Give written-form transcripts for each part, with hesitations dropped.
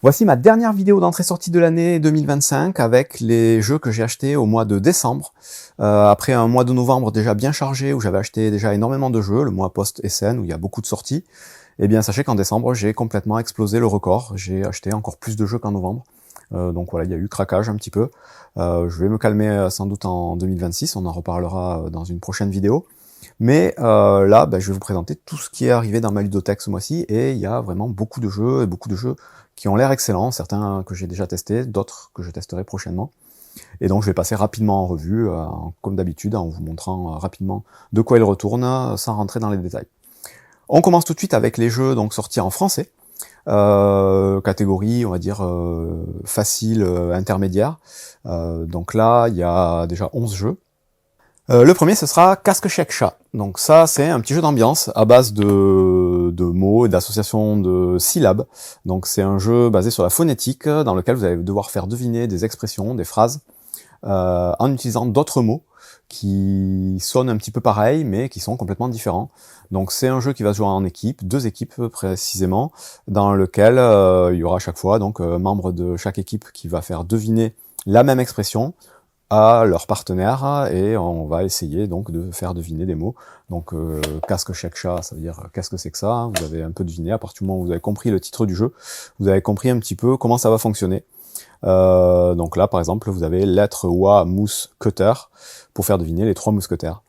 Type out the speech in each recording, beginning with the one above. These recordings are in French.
Voici ma dernière vidéo d'entrée-sortie de l'année 2025 avec les jeux que j'ai achetés au mois de décembre. Après un mois de novembre déjà bien chargé où j'avais acheté déjà énormément de jeux, le mois post-SN où il y a beaucoup de sorties, eh bien sachez qu'en décembre j'ai complètement explosé le record. J'ai acheté encore plus de jeux qu'en novembre. Donc voilà, il y a eu craquage un petit peu. Je vais me calmer sans doute en 2026, on en reparlera dans une prochaine vidéo. Mais là, je vais vous présenter tout ce qui est arrivé dans ma ludothèque ce mois-ci, et il y a vraiment beaucoup de jeux, et beaucoup de jeux qui ont l'air excellents, certains que j'ai déjà testés, d'autres que je testerai prochainement. Et donc je vais passer rapidement en revue, comme d'habitude, en vous montrant rapidement de quoi il retourne, sans rentrer dans les détails. On commence tout de suite avec les jeux donc sortis en français, catégorie, on va dire, facile, intermédiaire. Donc là, il y a déjà 11 jeux. Le premier, ce sera Casque Chèque Chat. Donc ça, c'est un petit jeu d'ambiance à base de mots et d'associations de syllabes. Donc c'est un jeu basé sur la phonétique, dans lequel vous allez devoir faire deviner des expressions, des phrases, en utilisant d'autres mots qui sonnent un petit peu pareils, mais qui sont complètement différents. Donc c'est un jeu qui va se jouer en équipe, 2 équipes précisément, dans lequel il y aura à chaque fois donc un membre de chaque équipe qui va faire deviner la même expression à leur partenaire, et on va essayer donc de faire deviner des mots. Donc Casque Chèque Chat, ça veut dire qu'est-ce que c'est que ça? Vous avez un peu deviné, à partir du moment où vous avez compris le titre du jeu, vous avez compris un petit peu comment ça va fonctionner. Donc là par exemple vous avez lettre, oie, mousse, cutter, pour faire deviner les 3 mousquetaires.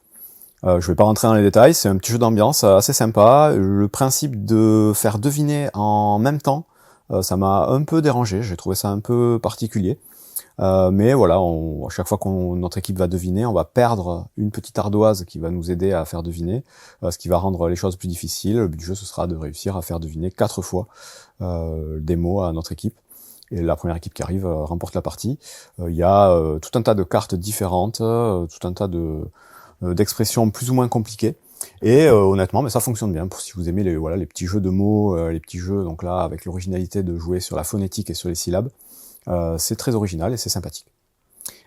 Je vais pas rentrer dans les détails, c'est un petit jeu d'ambiance assez sympa. Le principe de faire deviner en même temps, ça m'a un peu dérangé, j'ai trouvé ça un peu particulier. Mais voilà, à chaque fois que notre équipe va deviner, on va perdre une petite ardoise qui va nous aider à faire deviner, ce qui va rendre les choses plus difficiles. Le but du jeu, ce sera de réussir à faire deviner 4 fois des mots à notre équipe. Et la première équipe qui arrive remporte la partie. Il y a tout un tas de cartes différentes, tout un tas d'expressions plus ou moins compliquées. Et honnêtement, mais ça fonctionne bien pour si vous aimez les petits jeux de mots, les petits jeux donc là avec l'originalité de jouer sur la phonétique et sur les syllabes. C'est très original et c'est sympathique.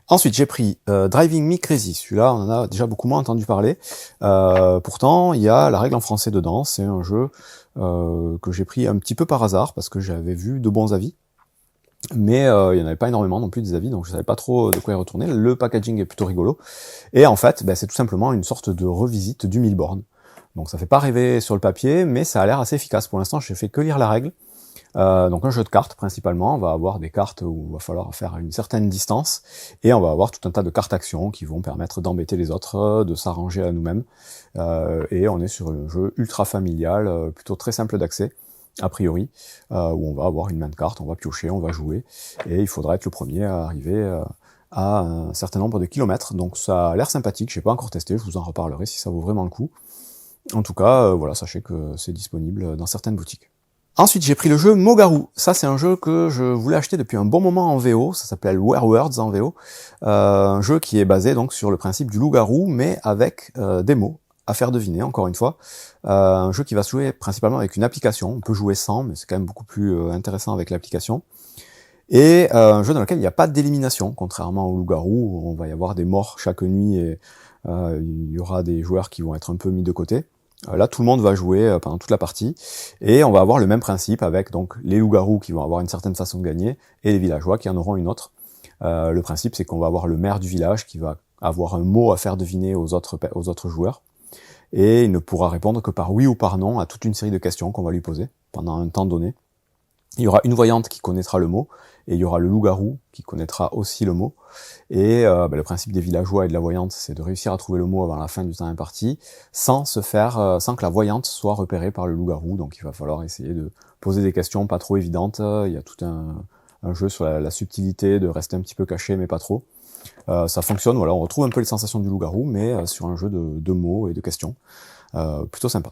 Ensuite, j'ai pris Driving Me Crazy. Celui-là, on en a déjà beaucoup moins entendu parler. Pourtant, il y a la règle en français dedans. C'est un jeu que j'ai pris un petit peu par hasard parce que j'avais vu de bons avis. Mais il n'y en avait pas énormément non plus des avis, donc je savais pas trop de quoi y retourner. Le packaging est plutôt rigolo. Et en fait, c'est tout simplement une sorte de revisite du Milborn. Donc ça fait pas rêver sur le papier, mais ça a l'air assez efficace. Pour l'instant, j'ai fait que lire la règle. Donc un jeu de cartes principalement, on va avoir des cartes où il va falloir faire une certaine distance, et on va avoir tout un tas de cartes actions qui vont permettre d'embêter les autres, de s'arranger à nous-mêmes, et on est sur un jeu ultra familial, plutôt très simple d'accès, a priori, où on va avoir une main de cartes, on va piocher, on va jouer, et il faudra être le premier à arriver à un certain nombre de kilomètres. Donc ça a l'air sympathique, j'ai pas encore testé, je vous en reparlerai si ça vaut vraiment le coup. En tout cas, voilà, sachez que c'est disponible dans certaines boutiques. Ensuite, j'ai pris le jeu Mogarou. Ça, c'est un jeu que je voulais acheter depuis un bon moment en VO. Ça s'appelle Werewords en VO. Un jeu qui est basé donc sur le principe du loup-garou, mais avec des mots à faire deviner, encore une fois. Un jeu qui va se jouer principalement avec une application. On peut jouer sans, mais c'est quand même beaucoup plus intéressant avec l'application. Et un jeu dans lequel il n'y a pas d'élimination, contrairement au loup-garou, où on va y avoir des morts chaque nuit, et il y aura des joueurs qui vont être un peu mis de côté. Là, tout le monde va jouer pendant toute la partie, et on va avoir le même principe avec donc les loups-garous qui vont avoir une certaine façon de gagner, et les villageois qui en auront une autre. Le principe, c'est qu'on va avoir le maire du village qui va avoir un mot à faire deviner aux autres joueurs, et il ne pourra répondre que par oui ou par non à toute une série de questions qu'on va lui poser pendant un temps donné. Il y aura une voyante qui connaîtra le mot, et il y aura le loup-garou qui connaîtra aussi le mot. Et le principe des villageois et de la voyante, c'est de réussir à trouver le mot avant la fin du temps imparti, sans que la voyante soit repérée par le loup-garou. Donc il va falloir essayer de poser des questions pas trop évidentes. Il y a tout un jeu sur la subtilité, de rester un petit peu caché, mais pas trop. Ça fonctionne, voilà, on retrouve un peu les sensations du loup-garou, mais sur un jeu de mots et de questions. Plutôt sympa.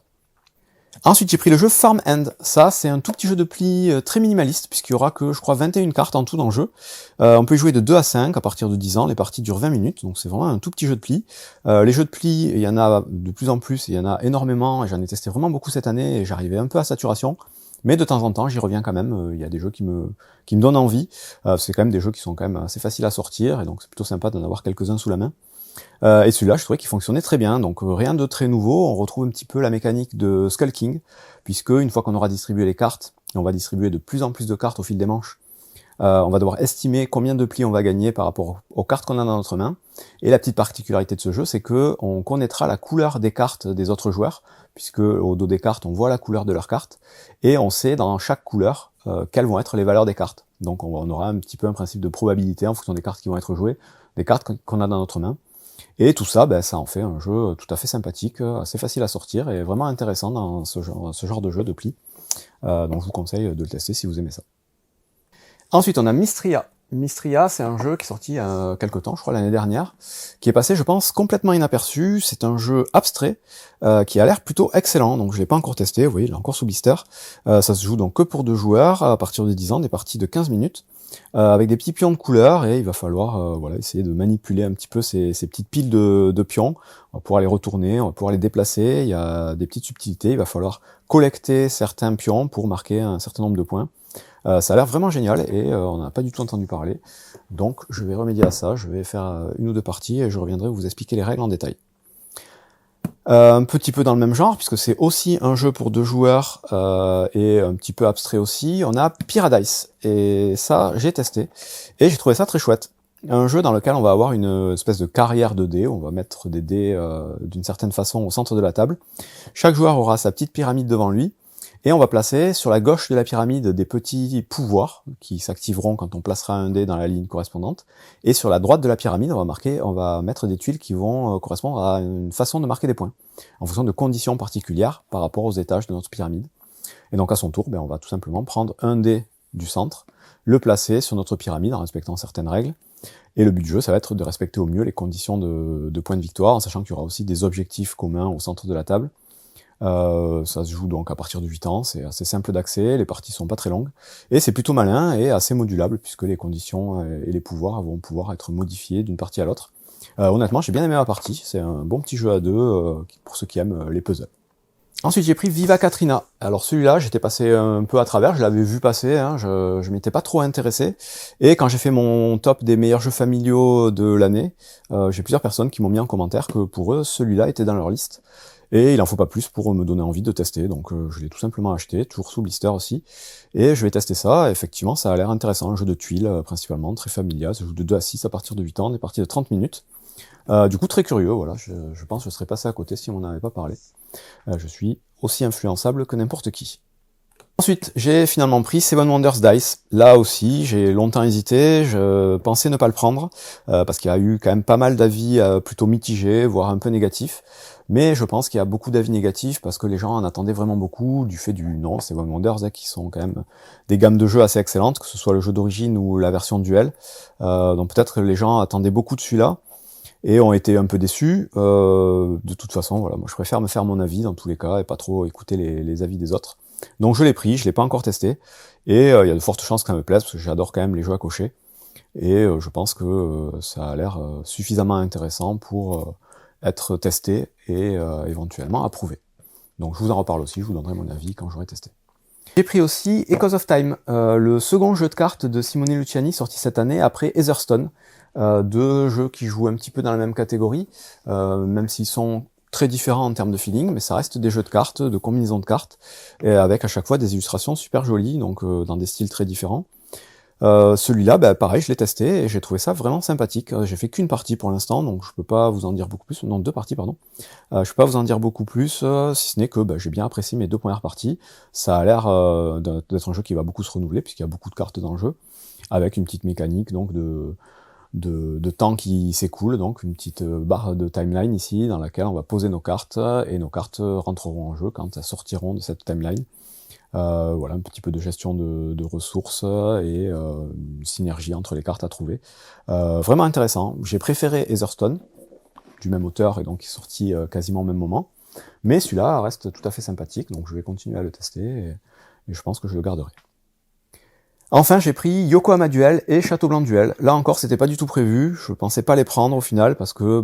Ensuite, j'ai pris le jeu Farm End. Ça, c'est un tout petit jeu de pli très minimaliste, puisqu'il y aura que, je crois, 21 cartes en tout dans le jeu. On peut y jouer de 2 à 5 à partir de 10 ans. Les parties durent 20 minutes, donc c'est vraiment un tout petit jeu de pli. Les jeux de pli, il y en a de plus en plus, il y en a énormément, et j'en ai testé vraiment beaucoup cette année, et j'arrivais un peu à saturation. Mais de temps en temps, j'y reviens quand même. Il y a des jeux qui me donnent envie. C'est quand même des jeux qui sont quand même assez faciles à sortir, et donc c'est plutôt sympa d'en avoir quelques-uns sous la main. Et celui-là, je trouvais qu'il fonctionnait très bien, donc rien de très nouveau. On retrouve un petit peu la mécanique de Skull King, puisque une fois qu'on aura distribué les cartes, et on va distribuer de plus en plus de cartes au fil des manches, on va devoir estimer combien de plis on va gagner par rapport aux cartes qu'on a dans notre main. Et la petite particularité de ce jeu, c'est que on connaîtra la couleur des cartes des autres joueurs, puisque au dos des cartes, on voit la couleur de leurs cartes, et on sait dans chaque couleur quelles vont être les valeurs des cartes. Donc on aura un petit peu un principe de probabilité en fonction des cartes qui vont être jouées, des cartes qu'on a dans notre main. Et tout ça, ça en fait un jeu tout à fait sympathique, assez facile à sortir, et vraiment intéressant dans ce genre de jeu de plis. Donc je vous conseille de le tester si vous aimez ça. Ensuite, on a Mystria. Mystria, c'est un jeu qui est sorti il y a quelques temps, je crois l'année dernière, qui est passé, je pense, complètement inaperçu. C'est un jeu abstrait, qui a l'air plutôt excellent, donc je l'ai pas encore testé, vous voyez, il est encore sous blister. Ça se joue donc que pour 2 joueurs, à partir de 10 ans, des parties de 15 minutes, avec des petits pions de couleur, et il va falloir voilà, essayer de manipuler un petit peu ces petites piles de pions. On va pouvoir les retourner, on va pouvoir les déplacer, il y a des petites subtilités, il va falloir collecter certains pions pour marquer un certain nombre de points. Ça a l'air vraiment génial et on n'a pas du tout entendu parler. Donc je vais remédier à ça, je vais faire 1 ou 2 parties et je reviendrai vous expliquer les règles en détail. Un petit peu dans le même genre, puisque c'est aussi un jeu pour 2 joueurs et un petit peu abstrait aussi, on a Paradise. Et ça, j'ai testé et j'ai trouvé ça très chouette. Un jeu dans lequel on va avoir une espèce de carrière de dés, on va mettre des dés d'une certaine façon au centre de la table. Chaque joueur aura sa petite pyramide devant lui. Et on va placer sur la gauche de la pyramide des petits pouvoirs qui s'activeront quand on placera un dé dans la ligne correspondante. Et sur la droite de la pyramide, on va mettre des tuiles qui vont correspondre à une façon de marquer des points, en fonction de conditions particulières par rapport aux étages de notre pyramide. Et donc à son tour, on va tout simplement prendre un dé du centre, le placer sur notre pyramide en respectant certaines règles. Et le but du jeu, ça va être de respecter au mieux les conditions de points de victoire, en sachant qu'il y aura aussi des objectifs communs au centre de la table. Ça se joue donc à partir de 8 ans, c'est assez simple d'accès, les parties sont pas très longues, et c'est plutôt malin et assez modulable, puisque les conditions et les pouvoirs vont pouvoir être modifiés d'une partie à l'autre. Honnêtement, j'ai bien aimé ma partie, c'est un bon petit jeu à 2, pour ceux qui aiment les puzzles. Ensuite, j'ai pris Viva Katrina. Alors celui-là, j'étais passé un peu à travers, je l'avais vu passer, hein, je m'étais pas trop intéressé, et quand j'ai fait mon top des meilleurs jeux familiaux de l'année, j'ai plusieurs personnes qui m'ont mis en commentaire que pour eux, celui-là était dans leur liste. Et il en faut pas plus pour me donner envie de tester, donc je l'ai tout simplement acheté, toujours sous blister aussi, et je vais tester ça. Effectivement, ça a l'air intéressant, un jeu de tuiles principalement, très familial, ça joue de 2 à 6 à partir de 8 ans, des parties de 30 minutes. Du coup, très curieux, voilà, je pense que je serais passé à côté si on n'en avait pas parlé. Je suis aussi influençable que n'importe qui. Ensuite, j'ai finalement pris Seven Wonders Dice. Là aussi, j'ai longtemps hésité, je pensais ne pas le prendre, parce qu'il y a eu quand même pas mal d'avis plutôt mitigés, voire un peu négatifs. Mais je pense qu'il y a beaucoup d'avis négatifs parce que les gens en attendaient vraiment beaucoup du fait du nom, Seven Wonders, qui sont quand même des gammes de jeux assez excellentes, que ce soit le jeu d'origine ou la version duel. Donc peut-être que les gens attendaient beaucoup de celui-là et ont été un peu déçus. De toute façon, voilà, moi je préfère me faire mon avis dans tous les cas et pas trop écouter les avis des autres. Donc je l'ai pris, je l'ai pas encore testé, et il y a de fortes chances que ça me plaise, parce que j'adore quand même les jeux à cocher, et je pense que ça a l'air suffisamment intéressant pour être testé et éventuellement approuvé. Donc je vous en reparle aussi, je vous donnerai mon avis quand j'aurai testé. J'ai pris aussi Echoes of Time, le second jeu de cartes de Simone Luciani, sorti cette année après Heatherstone, 2 jeux qui jouent un petit peu dans la même catégorie, même s'ils sont très différents en termes de feeling, mais ça reste des jeux de cartes, de combinaisons de cartes, et avec à chaque fois des illustrations super jolies, donc dans des styles très différents. Celui-là, pareil, je l'ai testé et j'ai trouvé ça vraiment sympathique. J'ai fait qu'une partie pour l'instant, donc je peux pas vous en dire beaucoup plus. Non, 2 parties, pardon. Je peux pas vous en dire beaucoup plus, si ce n'est que j'ai bien apprécié mes 2 premières parties. Ça a l'air d'être un jeu qui va beaucoup se renouveler, puisqu'il y a beaucoup de cartes dans le jeu, avec une petite mécanique donc de temps qui s'écoule, donc une petite barre de timeline ici, dans laquelle on va poser nos cartes, et nos cartes rentreront en jeu quand elles sortiront de cette timeline. Voilà, un petit peu de gestion de ressources et une synergie entre les cartes à trouver. Vraiment intéressant. J'ai préféré Heatherstone, du même auteur, et donc qui est sorti quasiment au même moment. Mais celui-là reste tout à fait sympathique, donc je vais continuer à le tester, et je pense que je le garderai. Enfin, j'ai pris Yokohama Duel et Château Blanc Duel. Là encore, c'était pas du tout prévu. Je pensais pas les prendre au final parce que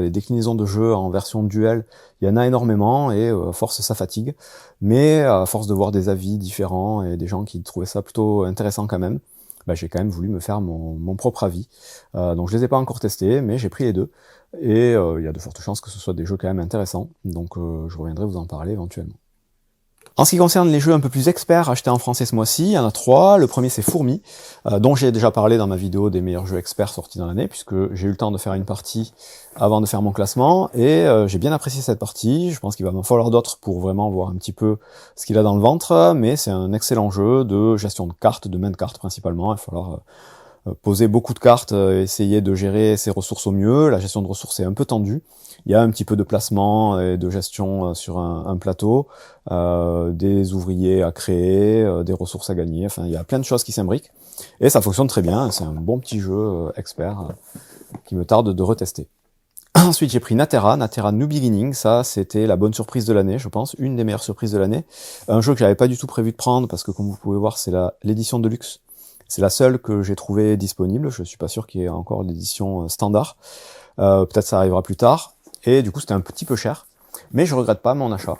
les déclinaisons de jeux en version duel, il y en a énormément et à force ça fatigue. Mais à force de voir des avis différents et des gens qui trouvaient ça plutôt intéressant quand même, j'ai quand même voulu me faire mon propre avis. Donc je les ai pas encore testés, mais j'ai pris les deux, et il y a de fortes chances que ce soit des jeux quand même intéressants, donc je reviendrai vous en parler éventuellement. En ce qui concerne les jeux un peu plus experts achetés en français ce mois-ci, il y en a 3. Le premier c'est Fourmi, dont j'ai déjà parlé dans ma vidéo des meilleurs jeux experts sortis dans l'année, puisque j'ai eu le temps de faire une partie avant de faire mon classement, et j'ai bien apprécié cette partie. Je pense qu'il va m'en falloir d'autres pour vraiment voir un petit peu ce qu'il a dans le ventre, mais c'est un excellent jeu de gestion de cartes, de main de cartes principalement. Il va falloir poser beaucoup de cartes, essayer de gérer ses ressources au mieux. La gestion de ressources est un peu tendue. Il y a un petit peu de placement et de gestion sur un plateau, des ouvriers à créer, des ressources à gagner, enfin il y a plein de choses qui s'imbriquent, et ça fonctionne très bien, c'est un bon petit jeu expert qui me tarde de retester. Ensuite j'ai pris Natera New Beginning, ça c'était la bonne surprise de l'année, je pense, une des meilleures surprises de l'année. Un jeu que j'avais pas du tout prévu de prendre, parce que comme vous pouvez voir c'est l'édition de luxe, c'est la seule que j'ai trouvée disponible, je suis pas sûr qu'il y ait encore l'édition standard, peut-être ça arrivera plus tard. Et du coup c'était un petit peu cher, mais je regrette pas mon achat,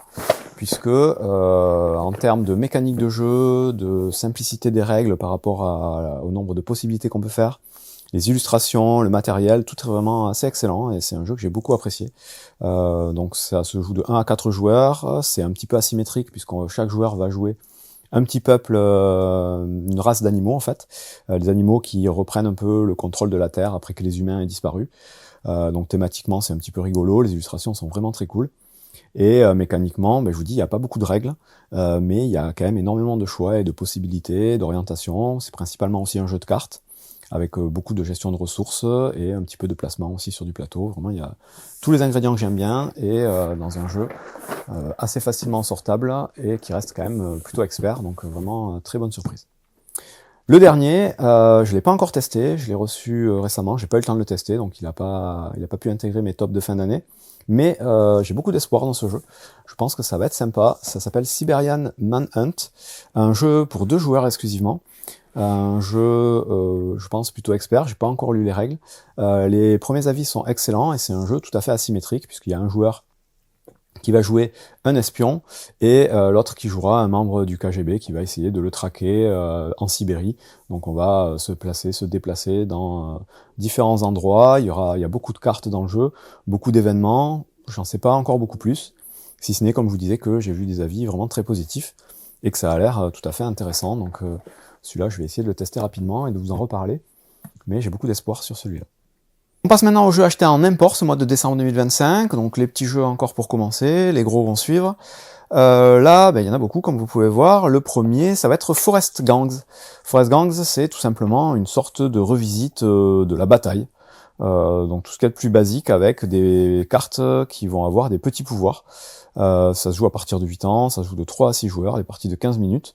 puisque en termes de mécanique de jeu, de simplicité des règles par rapport au nombre de possibilités qu'on peut faire, les illustrations, le matériel, tout est vraiment assez excellent, et c'est un jeu que j'ai beaucoup apprécié. Donc ça se joue de 1 à 4 joueurs, c'est un petit peu asymétrique, puisque chaque joueur va jouer un petit peuple, une race d'animaux en fait, les animaux qui reprennent un peu le contrôle de la Terre après que les humains aient disparu. Donc thématiquement c'est un petit peu rigolo, les illustrations sont vraiment très cool, et mécaniquement je vous dis il n'y a pas beaucoup de règles, mais il y a quand même énormément de choix et de possibilités, d'orientation. C'est principalement aussi un jeu de cartes avec beaucoup de gestion de ressources et un petit peu de placement aussi sur du plateau. Vraiment il y a tous les ingrédients que j'aime bien, et dans un jeu assez facilement sortable et qui reste quand même plutôt expert, donc vraiment très bonne surprise. Le dernier, je l'ai pas encore testé, je l'ai reçu récemment, j'ai pas eu le temps de le tester, donc il a pas pu intégrer mes tops de fin d'année, mais j'ai beaucoup d'espoir dans ce jeu. Je pense que ça va être sympa. Ça s'appelle Siberian Manhunt, un jeu pour 2 joueurs exclusivement, un jeu, je pense plutôt expert. J'ai pas encore lu les règles. Les premiers avis sont excellents, et c'est un jeu tout à fait asymétrique, puisqu'il y a un joueur qui va jouer un espion, et l'autre qui jouera un membre du KGB qui va essayer de le traquer en Sibérie. Donc on va se déplacer dans différents endroits. Il y a beaucoup de cartes dans le jeu, beaucoup d'événements. J'en sais pas encore beaucoup plus, si ce n'est, comme je vous disais, que j'ai vu des avis vraiment très positifs, et que ça a l'air tout à fait intéressant. Donc celui-là, je vais essayer de le tester rapidement et de vous en reparler, mais j'ai beaucoup d'espoir sur celui-là. On passe maintenant aux jeux achetés en import ce mois de décembre 2025, donc les petits jeux encore pour commencer, les gros vont suivre. Là, il y en a beaucoup, comme vous pouvez voir. Le premier, ça va être Forest Gangs. Forest Gangs, c'est tout simplement une sorte de revisite de la bataille. Donc tout ce qu'il y a de plus basique, avec des cartes qui vont avoir des petits pouvoirs. Ça se joue à partir de 8 ans, ça se joue de 3 à 6 joueurs, des parties de 15 minutes.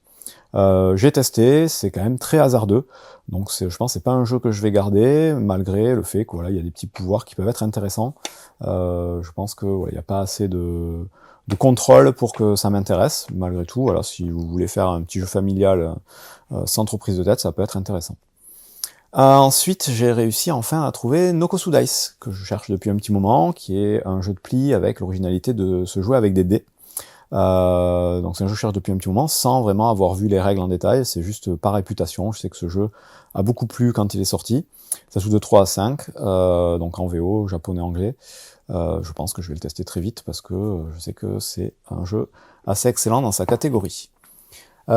J'ai testé, c'est quand même très hasardeux, donc je pense que c'est pas un jeu que je vais garder, malgré le fait que voilà, il y a des petits pouvoirs qui peuvent être intéressants. Je pense que voilà, il n'y a pas assez de contrôle pour que ça m'intéresse. Malgré tout, voilà, si vous voulez faire un petit jeu familial sans trop prise de tête, ça peut être intéressant. Ensuite, j'ai réussi enfin à trouver Nokosu Dice, que je cherche depuis un petit moment, qui est un jeu de pli avec l'originalité de se jouer avec des dés. Donc c'est un jeu que je cherche depuis un petit moment, sans vraiment avoir vu les règles en détail, c'est juste par réputation. Je sais que ce jeu a beaucoup plu quand il est sorti. Ça se joue de 3 à 5, donc en VO, japonais, anglais. Je pense que je vais le tester très vite, parce que je sais que c'est un jeu assez excellent dans sa catégorie.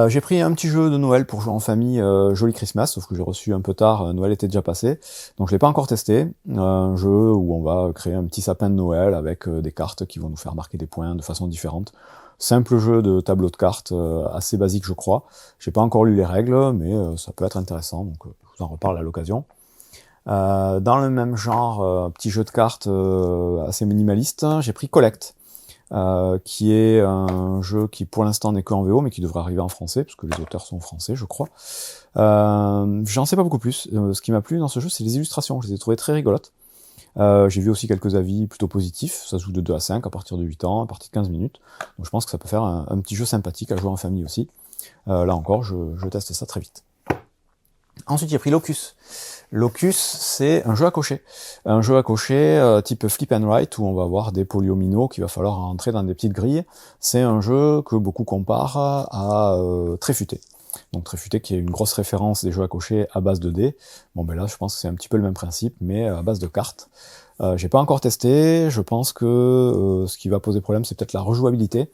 J'ai pris un petit jeu de Noël pour jouer en famille, Joli Christmas, sauf que j'ai reçu un peu tard, Noël était déjà passé, donc je l'ai pas encore testé. Un jeu où on va créer un petit sapin de Noël avec des cartes qui vont nous faire marquer des points de façon différente. Simple jeu de tableau de cartes, assez basique je crois. J'ai pas encore lu les règles, mais ça peut être intéressant, donc je vous en reparle à l'occasion. Dans le même genre, petit jeu de cartes assez minimaliste, j'ai pris Collect, qui est un jeu qui pour l'instant n'est qu'en VO, mais qui devrait arriver en français, parce que les auteurs sont français je crois. J'en sais pas beaucoup plus. Ce qui m'a plu dans ce jeu, c'est les illustrations, je les ai trouvées très rigolotes. J'ai vu aussi quelques avis plutôt positifs, ça se joue de 2 à 5 à partir de 8 ans, à partir de 15 minutes. Donc je pense que ça peut faire un petit jeu sympathique à jouer en famille aussi. Là encore, je teste ça très vite. Ensuite, j'ai pris Locus. Locus, c'est un jeu à cocher. Un jeu à cocher type flip and write, où on va avoir des polyomino qu'il va falloir entrer dans des petites grilles. C'est un jeu que beaucoup comparent à Tréfuté. Donc Tréfuté qui est une grosse référence des jeux à cocher à base de dés. Bon ben là je pense que c'est un petit peu le même principe, mais à base de cartes. J'ai pas encore testé, je pense que ce qui va poser problème c'est peut-être la rejouabilité,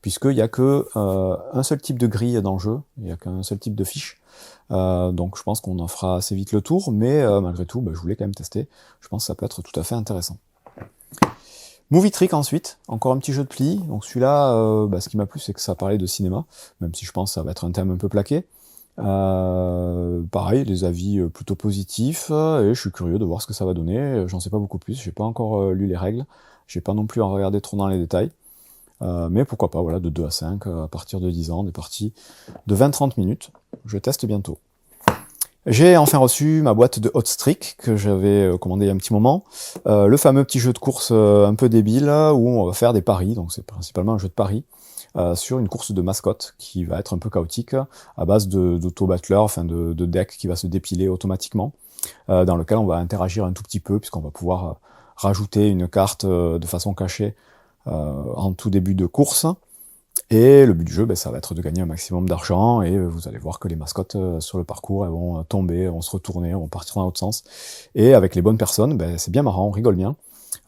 puisqu'il n'y a que un seul type de grille dans le jeu, il n'y a qu'un seul type de fiche. Donc je pense qu'on en fera assez vite le tour, mais malgré tout, je voulais quand même tester. Je pense que ça peut être tout à fait intéressant. Movie Trick ensuite, encore un petit jeu de pli. Donc celui-là, ce qui m'a plu, c'est que ça parlait de cinéma, même si je pense que ça va être un thème un peu plaqué. Pareil, les avis plutôt positifs, et je suis curieux de voir ce que ça va donner. J'en sais pas beaucoup plus, j'ai pas encore lu les règles, j'ai pas non plus à regarder trop dans les détails. Mais pourquoi pas, voilà, de 2 à 5, à partir de 10 ans, des parties de 20-30 minutes. Je teste bientôt. J'ai enfin reçu ma boîte de Hot Streak que j'avais commandé il y a un petit moment. Le fameux petit jeu de course un peu débile où on va faire des paris, donc c'est principalement un jeu de paris, sur une course de mascotte qui va être un peu chaotique à base d'auto-battlers, enfin de decks qui va se dépiler automatiquement, dans lequel on va interagir un tout petit peu puisqu'on va pouvoir rajouter une carte de façon cachée en tout début de course. Et le but du jeu, ça va être de gagner un maximum d'argent, et vous allez voir que les mascottes sur le parcours, elles vont tomber, elles vont se retourner, elles vont partir dans l'autre sens. Et avec les bonnes personnes, c'est bien marrant, on rigole bien.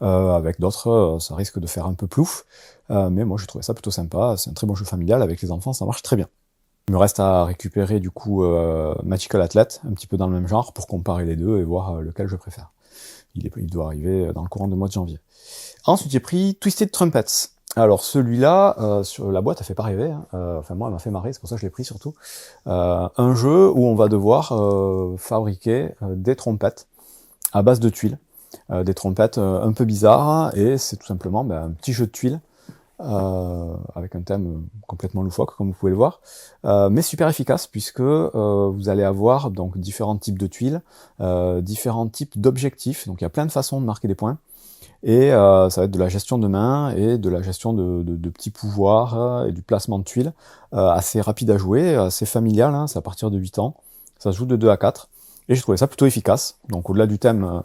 Avec d'autres, ça risque de faire un peu plouf. Mais moi, j'ai trouvé ça plutôt sympa. C'est un très bon jeu familial, avec les enfants, ça marche très bien. Il me reste à récupérer du coup Magical Athlete, un petit peu dans le même genre, pour comparer les deux et voir lequel je préfère. Il doit arriver dans le courant du mois de janvier. Ensuite, j'ai pris Twisted Trumpets. Alors celui-là, sur la boîte, elle fait pas rêver. Enfin moi, elle m'a fait marrer, c'est pour ça que je l'ai pris surtout. Un jeu où on va devoir fabriquer des trompettes à base de tuiles. Des trompettes un peu bizarres, et c'est tout simplement un petit jeu de tuiles avec un thème complètement loufoque, comme vous pouvez le voir, mais super efficace, puisque vous allez avoir donc différents types de tuiles, différents types d'objectifs, donc il y a plein de façons de marquer des points. Et ça va être de la gestion de main et de la gestion de petits pouvoirs et du placement de tuiles assez rapide à jouer, assez familial, c'est à partir de 8 ans. Ça se joue de 2 à 4. Et j'ai trouvé ça plutôt efficace. Donc au-delà du thème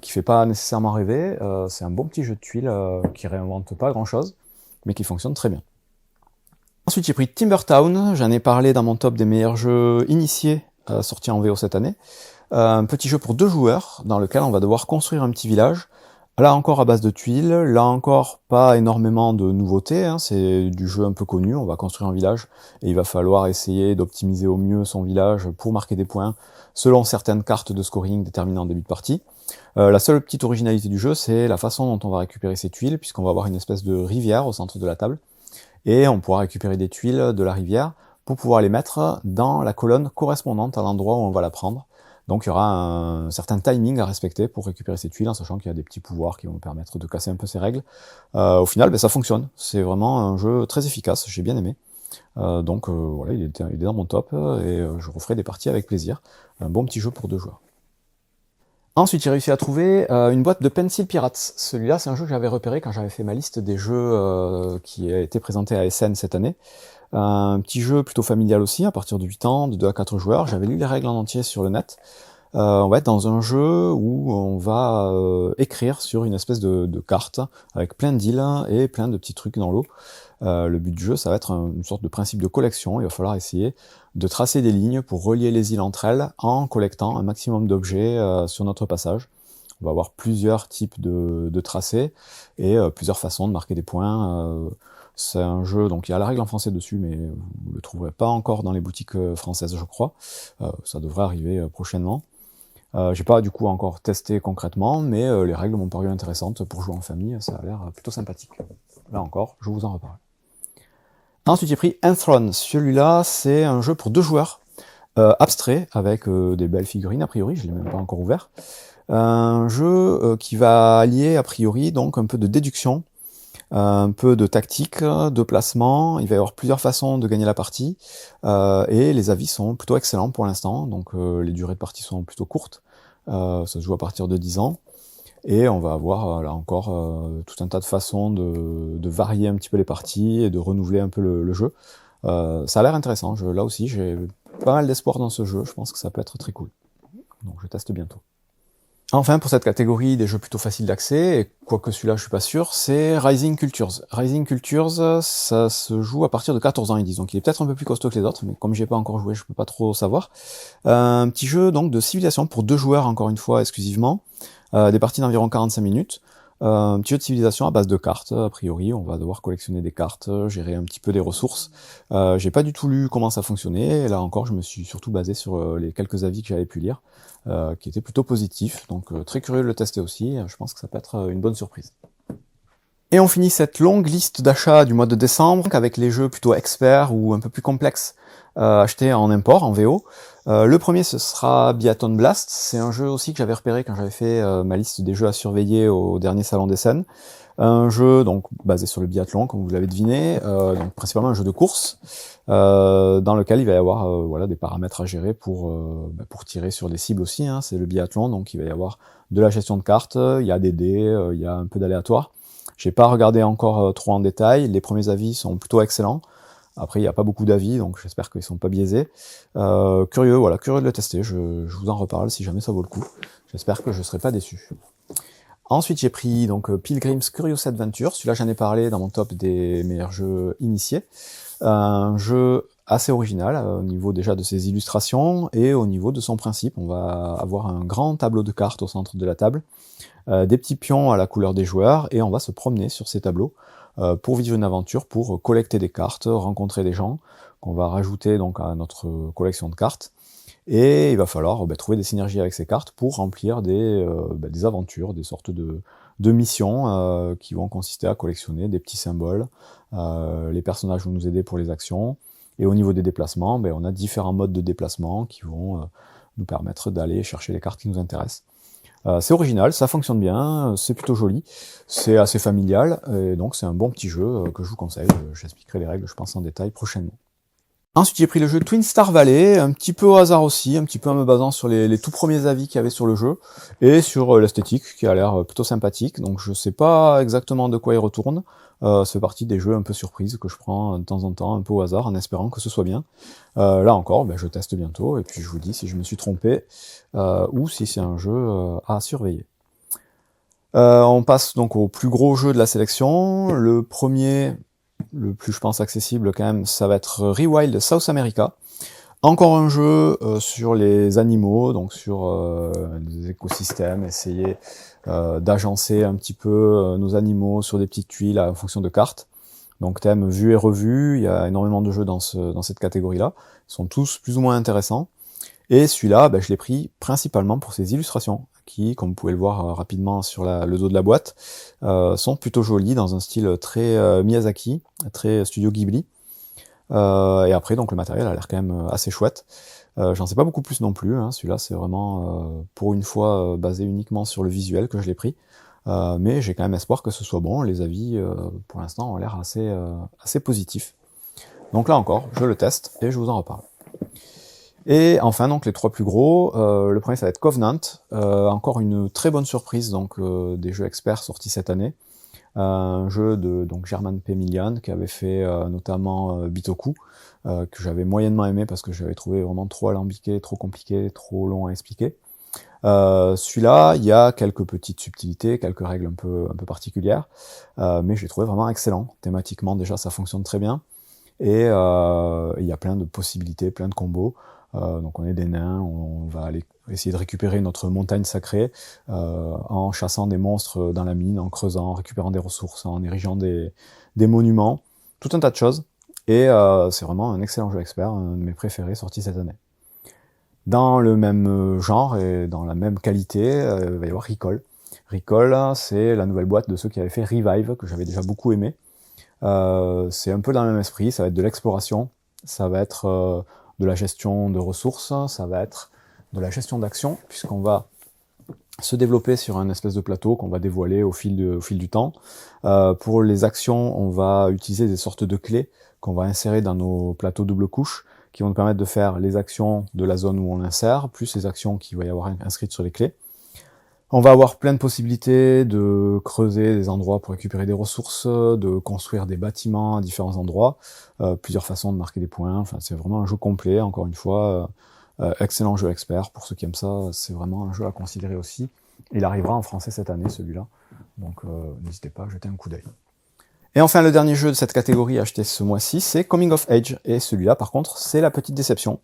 qui fait pas nécessairement rêver, c'est un bon petit jeu de tuiles qui réinvente pas grand-chose, mais qui fonctionne très bien. Ensuite j'ai pris Timber Town, j'en ai parlé dans mon top des meilleurs jeux initiés sortis en VO cette année. Un petit jeu pour 2 joueurs, dans lequel on va devoir construire un petit village. Là encore à base de tuiles, là encore pas énormément de nouveautés, c'est du jeu un peu connu, on va construire un village et il va falloir essayer d'optimiser au mieux son village pour marquer des points selon certaines cartes de scoring déterminées en début de partie. La seule petite originalité du jeu, c'est la façon dont on va récupérer ces tuiles, puisqu'on va avoir une espèce de rivière au centre de la table, et on pourra récupérer des tuiles de la rivière pour pouvoir les mettre dans la colonne correspondante à l'endroit où on va la prendre. Donc il y aura un certain timing à respecter pour récupérer ces tuiles, en sachant qu'il y a des petits pouvoirs qui vont permettre de casser un peu ces règles. Au final, ça fonctionne. C'est vraiment un jeu très efficace, j'ai bien aimé. Donc voilà, il est dans mon top, et je referai des parties avec plaisir. Un bon petit jeu pour 2 joueurs. Ensuite, j'ai réussi à trouver une boîte de Pencil Pirates. Celui-là, c'est un jeu que j'avais repéré quand j'avais fait ma liste des jeux qui a été présenté à SN cette année. Un petit jeu plutôt familial aussi, à partir de 8 ans, de 2 à 4 joueurs. J'avais lu les règles en entier sur le net. On va être dans un jeu où on va écrire sur une espèce de carte avec plein d'îles et plein de petits trucs dans l'eau. Le but du jeu, ça va être une sorte de principe de collection. Il va falloir essayer de tracer des lignes pour relier les îles entre elles en collectant un maximum d'objets sur notre passage. On va avoir plusieurs types de tracés et plusieurs façons de marquer des points. C'est un jeu, donc il y a la règle en français dessus, mais vous le trouverez pas encore dans les boutiques françaises, je crois. Ça devrait arriver prochainement. J'ai pas du coup encore testé concrètement, mais les règles m'ont paru intéressantes pour jouer en famille, ça a l'air plutôt sympathique. Là encore, je vous en reparle. Ensuite j'ai pris Enthrone. Celui-là, c'est un jeu pour 2 joueurs, abstrait, avec des belles figurines a priori, je l'ai même pas encore ouvert. Un jeu qui va allier a priori donc un peu de déduction, un peu de tactique, de placement. Il va y avoir plusieurs façons de gagner la partie, et les avis sont plutôt excellents pour l'instant, donc les durées de partie sont plutôt courtes, ça se joue à partir de 10 ans, et on va avoir là encore tout un tas de façons de varier un petit peu les parties et de renouveler un peu le jeu. Ça a l'air intéressant, là aussi j'ai pas mal d'espoir dans ce jeu, je pense que ça peut être très cool, donc je teste bientôt. Enfin, pour cette catégorie des jeux plutôt faciles d'accès, et quoique celui-là je suis pas sûr, c'est Rising Cultures. Rising Cultures, ça se joue à partir de 14 ans, ils disent, donc il est peut-être un peu plus costaud que les autres, mais comme j'ai pas encore joué, je peux pas trop savoir. Un petit jeu donc de civilisation pour 2 joueurs, encore une fois, exclusivement, des parties d'environ 45 minutes. Un petit jeu de civilisation à base de cartes, a priori, on va devoir collectionner des cartes, gérer un petit peu des ressources. J'ai pas du tout lu comment ça fonctionnait, et là encore je me suis surtout basé sur les quelques avis que j'avais pu lire, qui étaient plutôt positifs, donc très curieux de le tester aussi, je pense que ça peut être une bonne surprise. Et on finit cette longue liste d'achats du mois de décembre avec les jeux plutôt experts ou un peu plus complexes achetés en import, en VO. Le premier, ce sera Biathlon Blast. C'est un jeu aussi que j'avais repéré quand j'avais fait ma liste des jeux à surveiller au dernier Salon des Scènes. Un jeu donc basé sur le biathlon, comme vous l'avez deviné, donc principalement un jeu de course, dans lequel il va y avoir voilà, des paramètres à gérer pour tirer sur des cibles aussi. Hein. C'est le biathlon, donc il va y avoir de la gestion de cartes, il y a des dés, il y a un peu d'aléatoire. J'ai pas regardé encore trop en détail, les premiers avis sont plutôt excellents. Après, il n'y a pas beaucoup d'avis, donc j'espère qu'ils sont pas biaisés. Curieux, voilà, curieux de le tester, je vous en reparle si jamais ça vaut le coup. J'espère que je serai pas déçu. Ensuite, j'ai pris donc Pilgrim's Curious Adventure, celui-là j'en ai parlé dans mon top des meilleurs jeux initiés. Un jeu assez original au niveau déjà de ses illustrations et au niveau de son principe. On va avoir un grand tableau de cartes au centre de la table, des petits pions à la couleur des joueurs, et on va se promener sur ces tableaux pour vivre une aventure, pour collecter des cartes, rencontrer des gens qu'on va rajouter donc à notre collection de cartes. Et il va falloir trouver des synergies avec ces cartes pour remplir des aventures, des sortes de missions qui vont consister à collectionner des petits symboles. Les personnages vont nous aider pour les actions. Et au niveau des déplacements, on a différents modes de déplacement qui vont nous permettre d'aller chercher les cartes qui nous intéressent. C'est original, ça fonctionne bien, c'est plutôt joli, c'est assez familial, et donc c'est un bon petit jeu que je vous conseille. J'expliquerai les règles, je pense, en détail prochainement. Ensuite, j'ai pris le jeu Twin Star Valley, un petit peu au hasard aussi, un petit peu en me basant sur les tout premiers avis qu'il y avait sur le jeu, et sur l'esthétique, qui a l'air plutôt sympathique, donc je sais pas exactement de quoi il retourne. Ça fait partie des jeux un peu surprises que je prends de temps en temps, un peu au hasard, en espérant que ce soit bien. Là encore, je teste bientôt, et puis je vous dis si je me suis trompé, ou si c'est un jeu à surveiller. On passe donc au plus gros jeu de la sélection. Le premier, le plus, je pense, accessible quand même, ça va être Rewild South America. Encore un jeu sur les animaux, donc sur les écosystèmes, essayer d'agencer un petit peu nos animaux sur des petites tuiles en fonction de cartes. Donc thème vu et revu, il y a énormément de jeux dans cette catégorie-là. Ils sont tous plus ou moins intéressants. Et celui-là, je l'ai pris principalement pour ses illustrations, qui, comme vous pouvez le voir rapidement sur le dos de la boîte, sont plutôt jolies, dans un style très Miyazaki, très Studio Ghibli. Et après, donc le matériel a l'air quand même assez chouette. J'en sais pas beaucoup plus non plus, hein. Celui-là c'est vraiment, pour une fois, basé uniquement sur le visuel que je l'ai pris. Mais j'ai quand même espoir que ce soit bon, les avis, pour l'instant, ont l'air assez positifs. Donc là encore, je le teste, et je vous en reparle. Et enfin, donc les 3 plus gros, le premier ça va être Covenant, encore une très bonne surprise, donc des jeux experts sortis cette année. Un jeu de German P. Millian, qui avait fait notamment Bitoku, que j'avais moyennement aimé parce que j'avais trouvé vraiment trop alambiqué, trop compliqué, trop long à expliquer. Celui-là, il y a quelques petites subtilités, quelques règles un peu particulières, mais je l'ai trouvé vraiment excellent. Thématiquement, déjà, ça fonctionne très bien, et il y a plein de possibilités, plein de combos. Donc on est des nains, on va aller essayer de récupérer notre montagne sacrée en chassant des monstres dans la mine, en creusant, en récupérant des ressources, en érigeant des monuments, tout un tas de choses. Et c'est vraiment un excellent jeu expert, un de mes préférés sorti cette année. Dans le même genre et dans la même qualité, il va y avoir Recall. Recall, c'est la nouvelle boîte de ceux qui avaient fait Revive, que j'avais déjà beaucoup aimé. C'est un peu dans le même esprit, ça va être de l'exploration, ça va être de la gestion de ressources, ça va être de la gestion d'actions, puisqu'on va se développer sur un espèce de plateau qu'on va dévoiler au fil du temps. Pour les actions, on va utiliser des sortes de clés qu'on va insérer dans nos plateaux double couche, qui vont nous permettre de faire les actions de la zone où on l'insère, plus les actions qu'il va y avoir inscrites sur les clés. On va avoir plein de possibilités de creuser des endroits pour récupérer des ressources, de construire des bâtiments à différents endroits, plusieurs façons de marquer des points. Enfin, c'est vraiment un jeu complet, encore une fois, excellent jeu expert. Pour ceux qui aiment ça, c'est vraiment un jeu à considérer aussi. Il arrivera en français cette année, celui-là. Donc n'hésitez pas à jeter un coup d'œil. Et enfin, le dernier jeu de cette catégorie acheté ce mois-ci, c'est Coming of Age. Et celui-là, par contre, c'est la petite déception.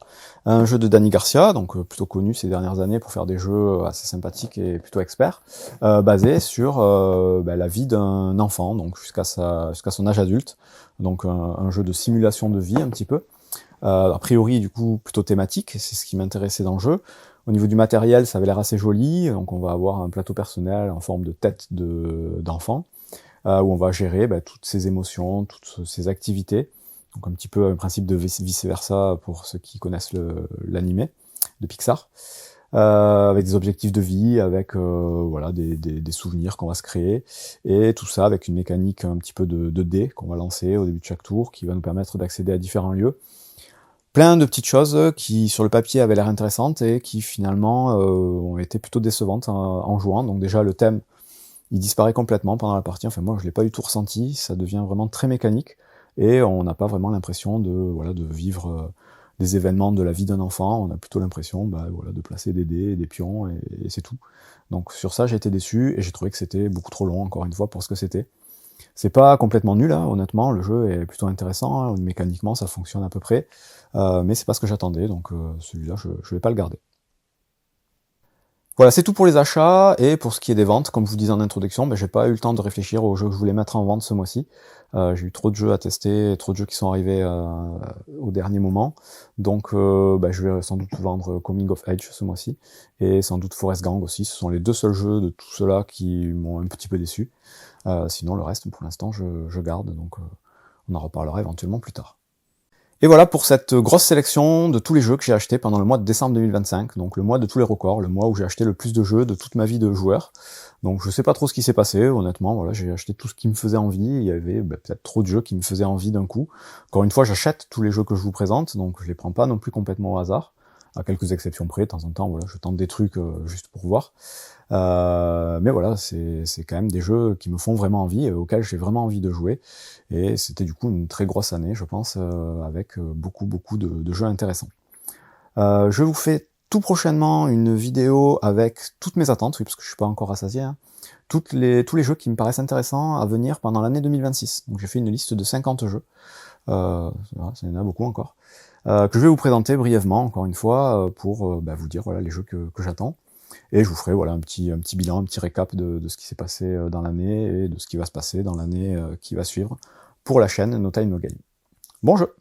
Un jeu de Dani Garcia, donc plutôt connu ces dernières années pour faire des jeux assez sympathiques et plutôt experts, basé sur la vie d'un enfant, donc jusqu'à son âge adulte. Donc un jeu de simulation de vie un petit peu. A priori, du coup, plutôt thématique, c'est ce qui m'intéressait dans le jeu. Au niveau du matériel, ça avait l'air assez joli, donc on va avoir un plateau personnel en forme de tête d'enfant. Où on va gérer toutes ces émotions, toutes ces activités. Donc un petit peu un principe de vice-versa pour ceux qui connaissent l'animé de Pixar. Avec des objectifs de vie, avec voilà, des souvenirs qu'on va se créer, et tout ça avec une mécanique un petit peu de dés qu'on va lancer au début de chaque tour, qui va nous permettre d'accéder à différents lieux. Plein de petites choses qui, sur le papier, avaient l'air intéressantes, et qui finalement ont été plutôt décevantes en jouant. Donc déjà, le thème, il disparaît complètement pendant la partie. Enfin, moi, je l'ai pas du tout ressenti. Ça devient vraiment très mécanique, et on n'a pas vraiment l'impression de vivre des événements de la vie d'un enfant. On a plutôt l'impression de placer des dés, des pions, et c'est tout. Donc sur ça, j'ai été déçu, et j'ai trouvé que c'était beaucoup trop long, encore une fois, pour ce que c'était. C'est pas complètement nul, hein, honnêtement, le jeu est plutôt intéressant, hein, mécaniquement ça fonctionne à peu près, mais c'est pas ce que j'attendais, donc celui-là, je vais pas le garder. Voilà, c'est tout pour les achats, et pour ce qui est des ventes, comme je vous disais en introduction, j'ai pas eu le temps de réfléchir aux jeux que je voulais mettre en vente ce mois-ci. J'ai eu trop de jeux à tester, trop de jeux qui sont arrivés au dernier moment, donc je vais sans doute vendre Coming of Age ce mois-ci, et sans doute Forest Gang aussi. Ce sont les deux seuls jeux de tout cela qui m'ont un petit peu déçu. Sinon le reste, pour l'instant, je garde, donc on en reparlera éventuellement plus tard. Et voilà pour cette grosse sélection de tous les jeux que j'ai achetés pendant le mois de décembre 2025, donc le mois de tous les records, le mois où j'ai acheté le plus de jeux de toute ma vie de joueur. Donc je sais pas trop ce qui s'est passé, honnêtement, voilà, j'ai acheté tout ce qui me faisait envie, il y avait peut-être trop de jeux qui me faisaient envie d'un coup. Encore une fois, j'achète tous les jeux que je vous présente, donc je les prends pas non plus complètement au hasard, à quelques exceptions près, de temps en temps, voilà, je tente des trucs juste pour voir. Mais voilà, c'est quand même des jeux qui me font vraiment envie, auxquels j'ai vraiment envie de jouer, et c'était du coup une très grosse année, je pense, avec beaucoup de jeux intéressants. Je vous fais tout prochainement une vidéo avec toutes mes attentes, oui, parce que je suis pas encore rassasié, hein, tous les jeux qui me paraissent intéressants à venir pendant l'année 2026. Donc j'ai fait une liste de 50 jeux, voilà, ça y en a beaucoup encore, que je vais vous présenter brièvement, encore une fois, pour vous dire voilà les jeux que j'attends. Et je vous ferai voilà un petit bilan, un petit récap de ce qui s'est passé dans l'année, et de ce qui va se passer dans l'année qui va suivre pour la chaîne No Time No Game. Bon jeu!